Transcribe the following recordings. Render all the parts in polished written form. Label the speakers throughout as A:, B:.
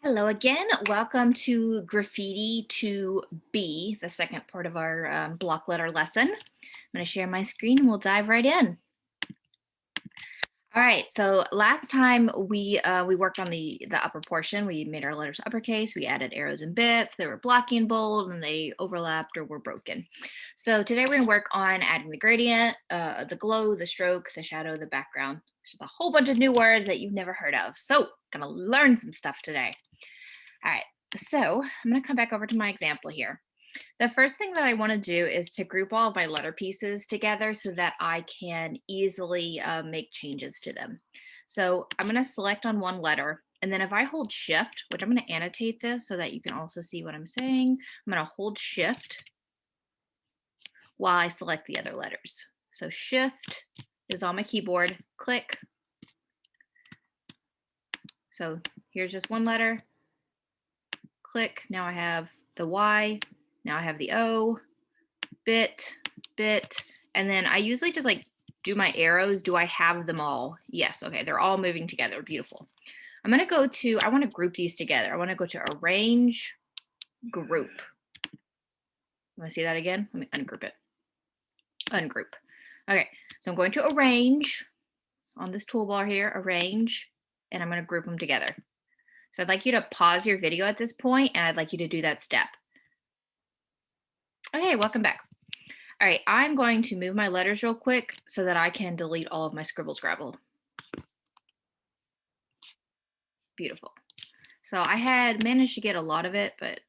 A: Hello again. Welcome to Graffiti to B, the second part of our block letter lesson. I'm going to share my screen and we'll dive right in. All right. So last time we worked on the upper portion. We made our letters uppercase. We added arrows and bits. They were blocky and bold, and they overlapped or were broken. So today we're going to work on adding the gradient, the glow, the stroke, the shadow, the background. Which is a whole bunch of new words that you've never heard of. So going to learn some stuff today. All right, so I'm going to come back over to my example here. The first thing that I want to do is to group all of my letter pieces together so that I can easily make changes to them. So I'm going to select on one letter, and then if I hold shift, which I'm going to annotate this so that you can also see what I'm saying, I'm going to hold shift while I select the other letters. So shift is on my keyboard, click. So here's just one letter. Click. Now I have the Y. Now I have the O, bit, and then I usually just like do my arrows. Do I have them all? Yes. Okay. They're all moving together. Beautiful. I'm going to go to, I want to group these together. I want to go to arrange, group. Want to see that again? Let me ungroup it. Ungroup. Okay. So I'm going to arrange on this toolbar here, arrange, and I'm going to group them together. So I'd like you to pause your video at this point, and I'd like you to do that step. Okay, welcome back. All right, I'm going to move my letters real quick so that I can delete all of my scribble scrabble. Beautiful. So I had managed to get a lot of it, but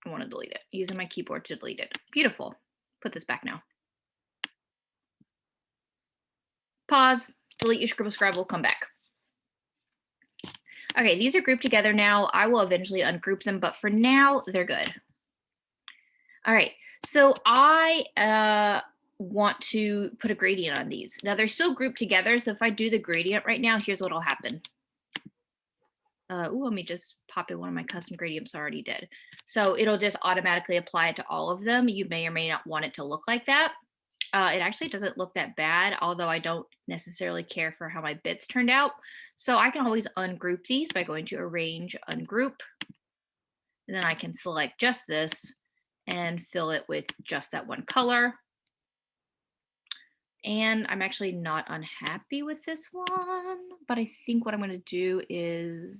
A: I want to delete it. Using my keyboard to delete it. Beautiful. Put this back now. Pause, delete your scribble scrabble, come back. Okay, these are grouped together now. I will eventually ungroup them, but for now, they're good. All right, so I want to put a gradient on these. Now they're still grouped together, so if I do the gradient right now, here's what'll happen. Let me just pop in one of my custom gradients I already did. So it'll just automatically apply it to all of them. You may or may not want it to look like that. It actually doesn't look that bad, although I don't necessarily care for how my bits turned out. So I can always ungroup these by going to arrange, ungroup. And then I can select just this and fill it with just that one color. And I'm actually not unhappy with this one, but I think what I'm going to do is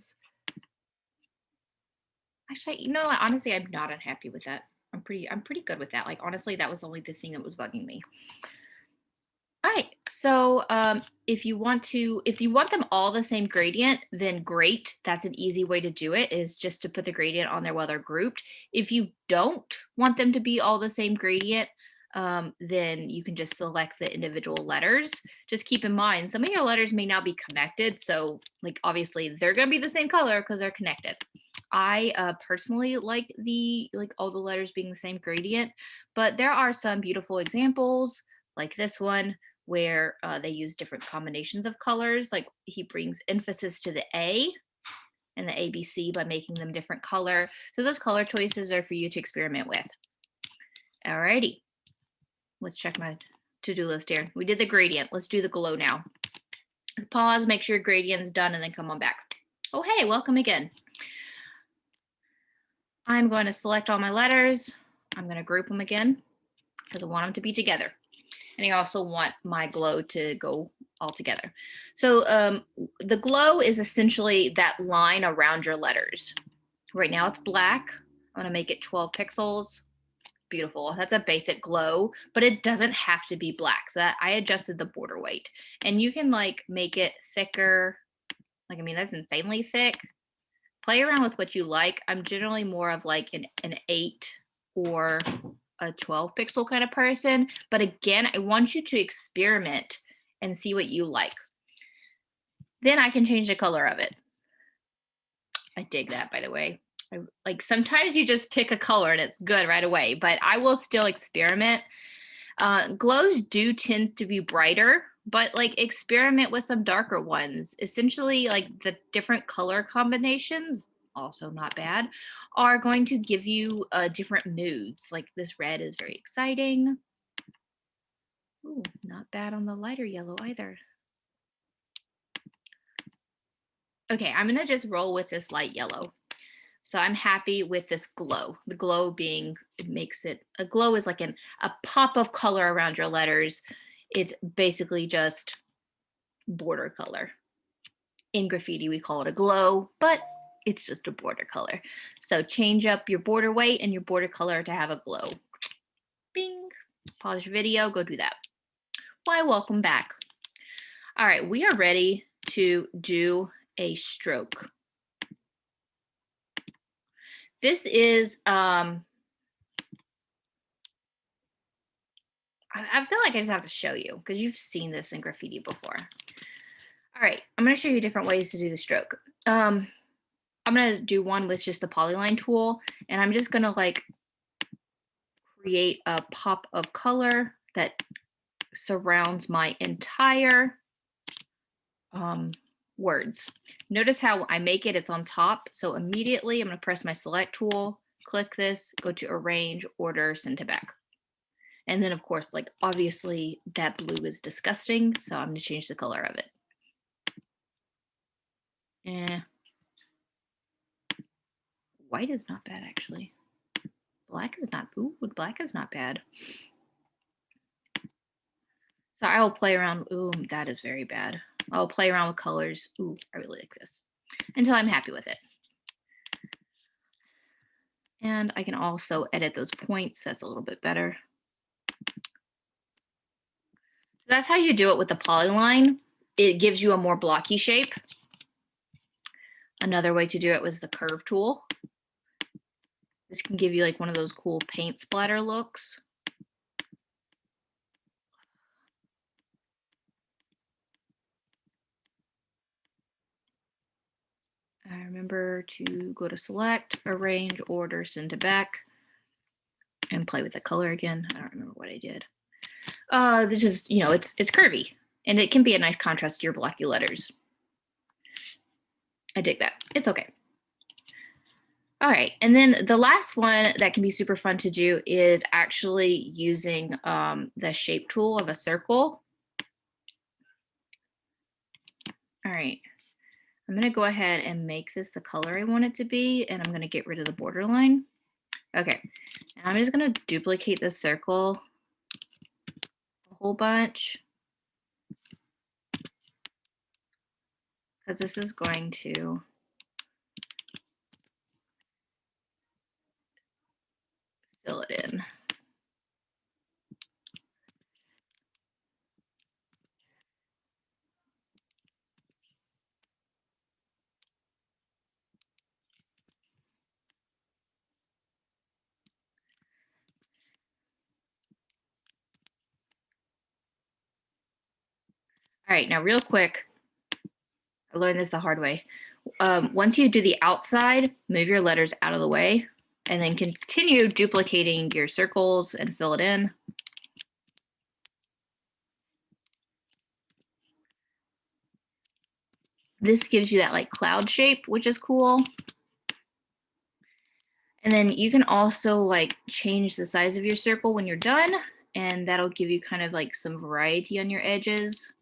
A: actually, you know, honestly, I'm not unhappy with that. I'm pretty good with that. Like, honestly, that was only the thing that was bugging me. All right. So if you want them all the same gradient, then great. That's an easy way to do it, is just to put the gradient on there while they're grouped. If you don't want them to be all the same gradient, then you can just select the individual letters. Just keep in mind, some of your letters may not be connected. So like, obviously they're going to be the same color because they're connected. I personally like all the letters being the same gradient, but there are some beautiful examples like this one where they use different combinations of colors. Like he brings emphasis to the A and the ABC by making them different color. So those color choices are for you to experiment with. Alrighty, let's check my to-do list here. We did the gradient. Let's do the glow now. Pause, make sure your gradient's done, and then come on back. Oh, hey, welcome again. I'm going to select all my letters. I'm going to group them again because I want them to be together. And I also want my glow to go all together. So the glow is essentially that line around your letters. Right now it's black. I'm going to make it 12 pixels. Beautiful. That's a basic glow, but it doesn't have to be black. So that I adjusted the border weight. And you can like make it thicker. Like, I mean, that's insanely thick. Play around with what you like. I'm generally more of like an 8 or a 12 pixel kind of person. But again, I want you to experiment and see what you like. Then I can change the color of it. I dig that, by the way. Like sometimes you just pick a color and it's good right away, but I will still experiment. Glows do tend to be brighter, but like experiment with some darker ones. Essentially, like the different color combinations, also not bad, are going to give you different moods. Like this red is very exciting. Ooh, not bad on the lighter yellow either. Okay, I'm gonna just roll with this light yellow. So I'm happy with this glow. The glow being, it makes it, a glow is like a pop of color around your letters. It's basically just border color. In graffiti, we call it a glow, but it's just a border color. So change up your border weight and your border color to have a glow. Bing. Pause your video, go do that. Why, welcome back. All right, we are ready to do a stroke. This is, I feel like I just have to show you because you've seen this in graffiti before. All right, I'm going to show you different ways to do the stroke. I'm going to do one with just the polyline tool, and I'm just going to like create a pop of color that surrounds my entire words. Notice how I make it, it's on top. So immediately I'm going to press my select tool, click this, go to arrange, order, send to back. And then of course, like obviously that blue is disgusting. So I'm going to change the color of it. White is not bad actually. Black is not, ooh, black is not bad. So I will play around, ooh, that is very bad. I'll play around with colors. Ooh, I really like this. Until I'm happy with it. And I can also edit those points. That's a little bit better. So that's how you do it with the polyline. It gives you a more blocky shape. Another way to do it was the curve tool. This can give you like one of those cool paint splatter looks. I remember to go to select, arrange, order, send to back, and play with the color again. I don't remember what I did. This is, you know, it's curvy, and it can be a nice contrast to your blocky letters. I dig that. It's okay. All right, and then the last one that can be super fun to do is actually using the shape tool of a circle. All right, I'm gonna go ahead and make this the color I want it to be, and I'm gonna get rid of the borderline. Okay, and I'm just gonna duplicate this circle a whole bunch, because this is going to fill it in. All right, now real quick, I learned this the hard way. Once you do the outside, move your letters out of the way, and then continue duplicating your circles and fill it in. This gives you that like cloud shape, which is cool. And then you can also like change the size of your circle when you're done, and that'll give you kind of like some variety on your edges.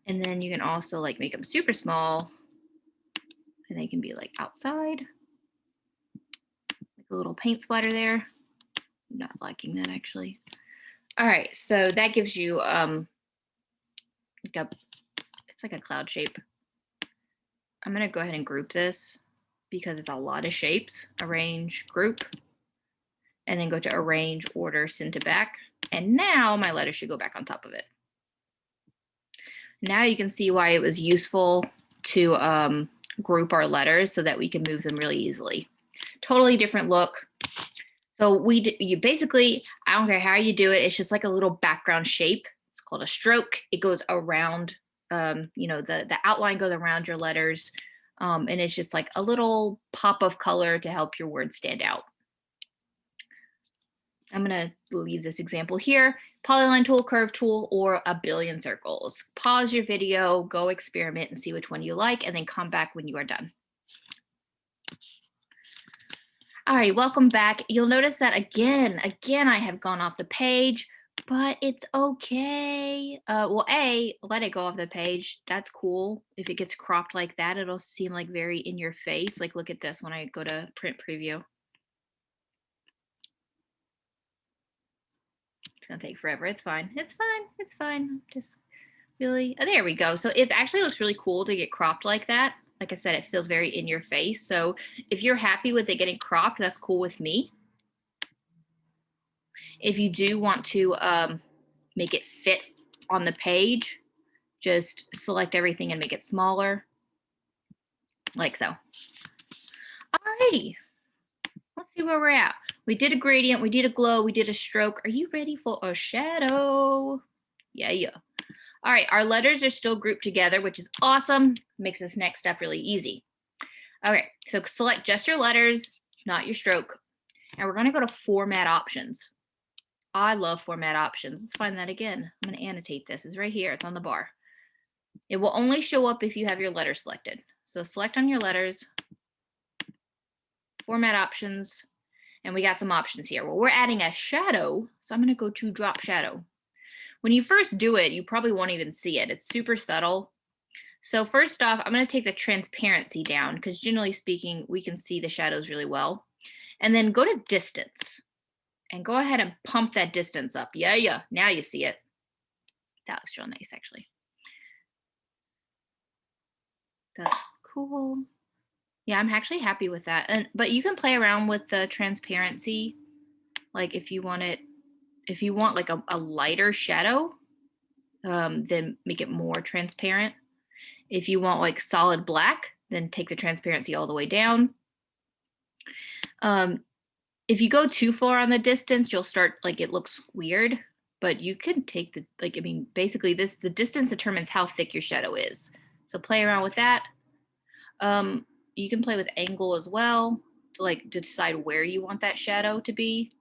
A: And then you can also like make them super small, and they can be like outside, like a little paint splatter there. I'm not liking that actually. All right, so that gives you like it's like a cloud shape. I'm gonna go ahead and group this because it's a lot of shapes. Arrange, group, and then go to arrange, order, send to back. And now my letter should go back on top of it. Now you can see why it was useful to group our letters so that we can move them really easily. Totally different look. So you basically, I don't care how you do it, it's just like a little background shape. It's called a stroke. It goes around, you know, the outline goes around your letters, and it's just like a little pop of color to help your words stand out. I'm going to leave this example here. Polyline tool, curve tool, or a billion circles. Pause your video, go experiment and see which one you like, and then come back when you are done. All right, welcome back. You'll notice that again, I have gone off the page. but it's okay. Well, A, let it go off the page. That's cool. If it gets cropped like that, it'll seem like very in your face. Like, look at this when I go to print preview. It's gonna take forever. It's fine. It's fine. It's fine. Just really, oh, there we go. So it actually looks really cool to get cropped like that. Like I said, it feels very in your face. So if you're happy with it getting cropped, that's cool with me. If you do want to make it fit on the page, just select everything and make it smaller, like so. Alrighty, let's see where we're at. We did a gradient, we did a glow, we did a stroke. Are you ready for a shadow? Yeah. All right, our letters are still grouped together, which is awesome. Makes this next step really easy. Okay, so select just your letters, not your stroke. And we're gonna go to format options. I love format options. Let's find that again. I'm gonna annotate this. It's right here, it's on the bar. It will only show up if you have your letters selected. So select on your letters, format options, and we got some options here. Well, we're adding a shadow, so I'm gonna go to drop shadow. When you first do it, you probably won't even see it. It's super subtle. So first off, I'm gonna take the transparency down because generally speaking, we can see the shadows really well. And then go to distance and go ahead and pump that distance up. Yeah, now you see it. That looks real nice, actually. That's cool. Yeah, I'm actually happy with that. But you can play around with the transparency. Like if you want like a lighter shadow, then make it more transparent. If you want like solid black, then take the transparency all the way down. If you go too far on the distance, you'll start like it looks weird, but you can take basically the distance determines how thick your shadow is. So play around with that. You can play with angle as well to decide where you want that shadow to be.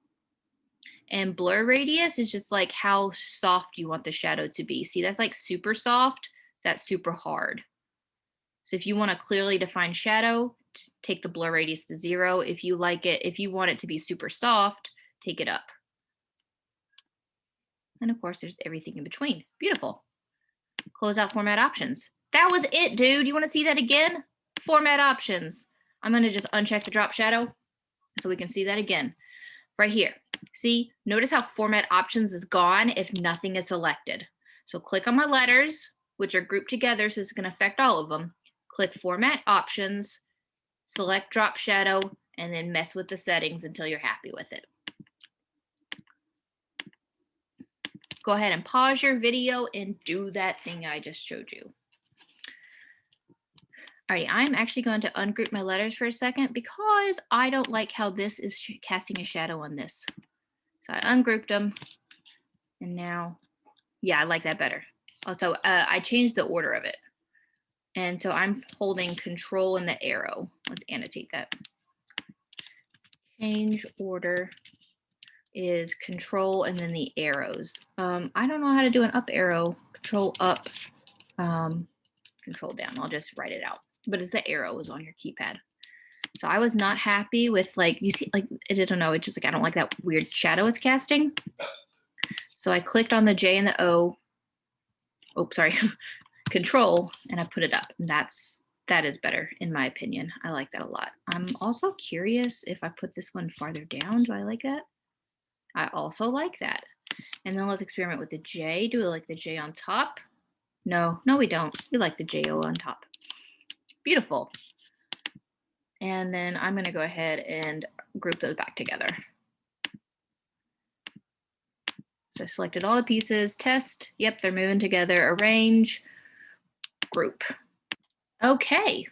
A: And blur radius is just like how soft you want the shadow to be. See, that's like super soft, that's super hard. So if you want a clearly defined shadow, take the blur radius to 0. If you want it to be super soft, take it up. And of course, there's everything in between. Beautiful. Close out format options. That was it, dude. You want to see that again? Format options. I'm going to just uncheck the drop shadow so we can see that again. Right here. See, notice how format options is gone if nothing is selected. So click on my letters, which are grouped together, so it's going to affect all of them. Click format options, select drop shadow, and then mess with the settings until you're happy with it. Go ahead and pause your video and do that thing I just showed you. All right, I'm actually going to ungroup my letters for a second because I don't like how this is casting a shadow on this. So I ungrouped them, and now, yeah, I like that better. Also, I changed the order of it. And so I'm holding control and the arrow. Let's annotate that. Change order is control and then the arrows. I don't know how to do an up arrow. Control up, control down. I'll just write it out. But it's the arrow is on your keypad. So I was not happy with you see, I don't know. It's just I don't like that weird shadow it's casting. So I clicked on the J and the O. Oh, sorry. Control, and I put it up. And that is better in my opinion. I like that a lot. I'm also curious if I put this one farther down. Do I like that? I also like that. And then let's experiment with the J. Do we like the J on top? No, we don't. We like the J-O on top. Beautiful. And then I'm going to go ahead and group those back together. So I selected all the pieces, test. Yep, they're moving together. Arrange, group. Okay.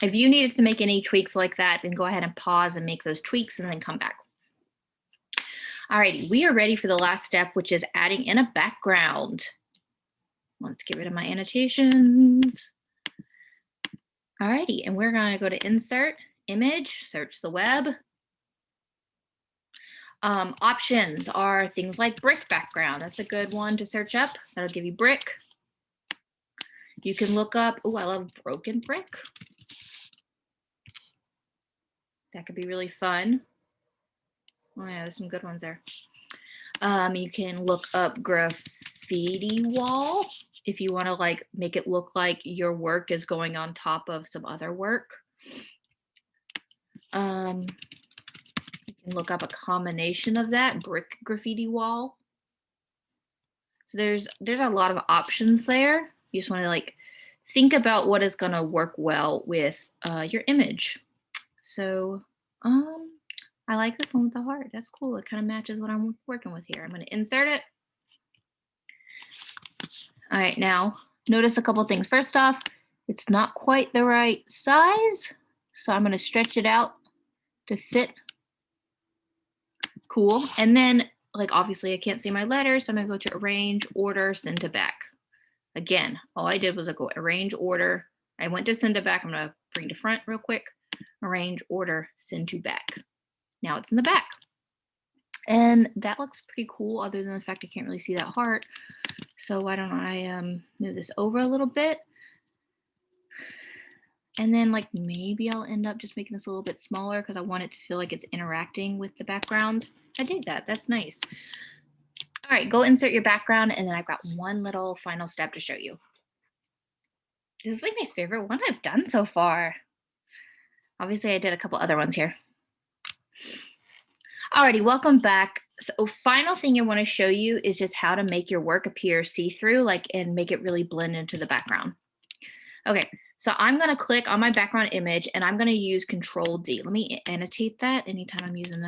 A: If you needed to make any tweaks like that, then go ahead and pause and make those tweaks and then come back. Alrighty, we are ready for the last step, which is adding in a background. Let's get rid of my annotations. Alrighty, and we're going to go to Insert, Image, search the web. Options are things like brick background. That's a good one to search up. That'll give you brick. You can look up, oh, I love broken brick. That could be really fun. Oh yeah, there's some good ones there. You can look up graffiti wall if you want to like make it look like your work is going on top of some other work. You can look up a combination of that, brick graffiti wall. So there's a lot of options there. You just want to like think about what is going to work well with your image. So I like this one with the heart. That's cool. It kind of matches what I'm working with here. I'm going to insert it. All right, now notice a couple things. First off, it's not quite the right size, so I'm going to stretch it out to fit. Cool. And then, like, obviously I can't see my letters, so I'm going to go to arrange, order, send to back. Again, all I did was I go arrange, order. I went to send to back. I'm going to bring to front real quick. Arrange, order, send to back. Now it's in the back. And that looks pretty cool, other than the fact I can't really see that heart. So why don't I move this over a little bit? And then like maybe I'll end up just making this a little bit smaller because I want it to feel like it's interacting with the background. I dig that. That's nice. All right, go insert your background, and then I've got one little final step to show you. This is like my favorite one I've done so far. Obviously, I did a couple other ones here. Alrighty, welcome back. So final thing I want to show you is just how to make your work appear see-through, like, and make it really blend into the background. Okay, so I'm going to click on my background image, and I'm going to use Control D. Let me annotate that. Anytime I'm using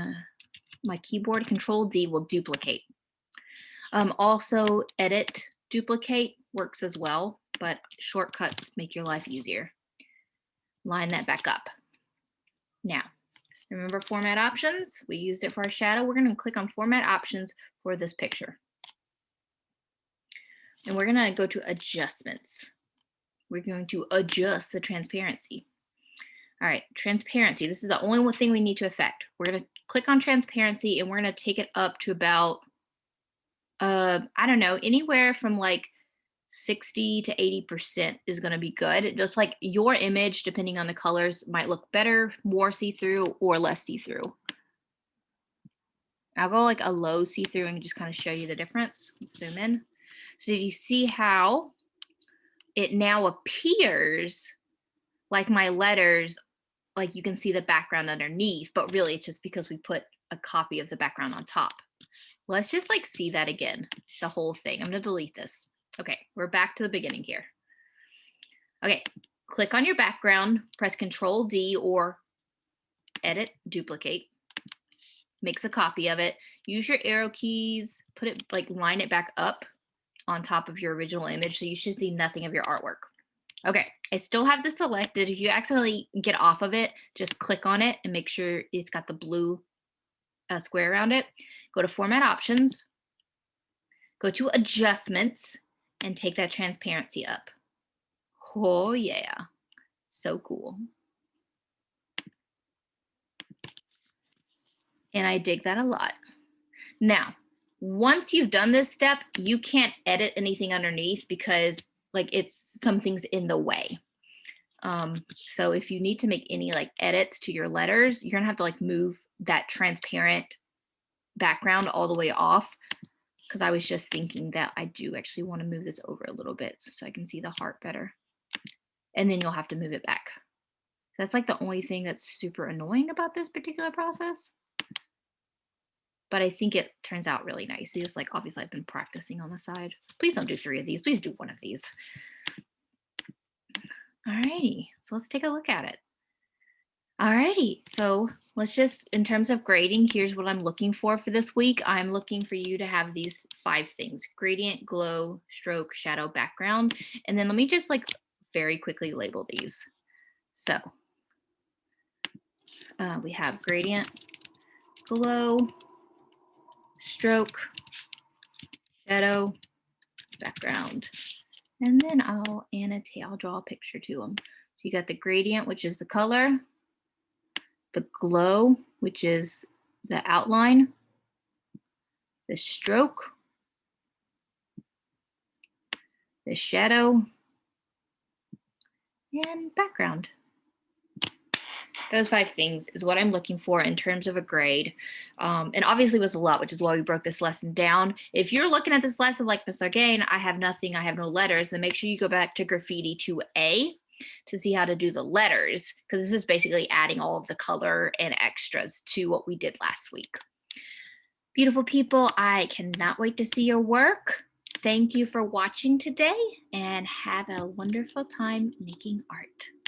A: my keyboard, Control D will duplicate. Also, edit, duplicate works as well, but shortcuts make your life easier. Line that back up. Now, remember format options? We used it for our shadow. We're going to click on format options for this picture. And we're going to go to adjustments. We're going to adjust the transparency. All right, transparency. This is the only one thing we need to affect. We're going to click on transparency, and we're going to take it up to about, I don't know, anywhere from like 60 to 80% is going to be good. Just like your image, depending on the colors, might look better, more see-through, or less see-through. I'll go like a low see-through and just kind of show you the difference. Let's zoom in. So you see how it now appears like my letters, like you can see the background underneath, but really it's just because we put a copy of the background on top. Let's just like see that again, the whole thing. I'm going to delete this. Okay, we're back to the beginning here. Okay, click on your background, press Control D or edit, duplicate. Makes a copy of it. Use your arrow keys, put it like line it back up on top of your original image, so you should see nothing of your artwork. Okay, I still have this selected. If you accidentally get off of it, just click on it and make sure it's got the blue square around it. Go to Format Options, go to Adjustments, and take that transparency up. Oh yeah, so cool. And I dig that a lot. Now, once you've done this step, you can't edit anything underneath because like something's in the way. So if you need to make any like edits to your letters, you're gonna have to like move that transparent background all the way off, because I was just thinking that I do actually want to move this over a little bit so I can see the heart better. And then you'll have to move it back. That's like the only thing that's super annoying about this particular process. But I think it turns out really nice. Just like, obviously I've been practicing on the side. Please don't do 3 of these. Please do 1 of these. Alrighty, so let's take a look at it. Alrighty, so let's just, in terms of grading, here's what I'm looking for this week. I'm looking for you to have these 5 things: gradient, glow, stroke, shadow, background. And then let me just like very quickly label these. So we have gradient, glow, stroke, shadow, background. And then I'll annotate, I'll draw a picture to them. So you got the gradient, which is the color, the glow, which is the outline, the stroke, the shadow, and background. Those 5 things is what I'm looking for in terms of a grade. And obviously it was a lot, which is why we broke this lesson down. If you're looking at this lesson like Mr. Gain, I have nothing, I have no letters, then make sure you go back to Graffiti 2A to see how to do the letters, because this is basically adding all of the color and extras to what we did last week. Beautiful people, I cannot wait to see your work. Thank you for watching today and have a wonderful time making art.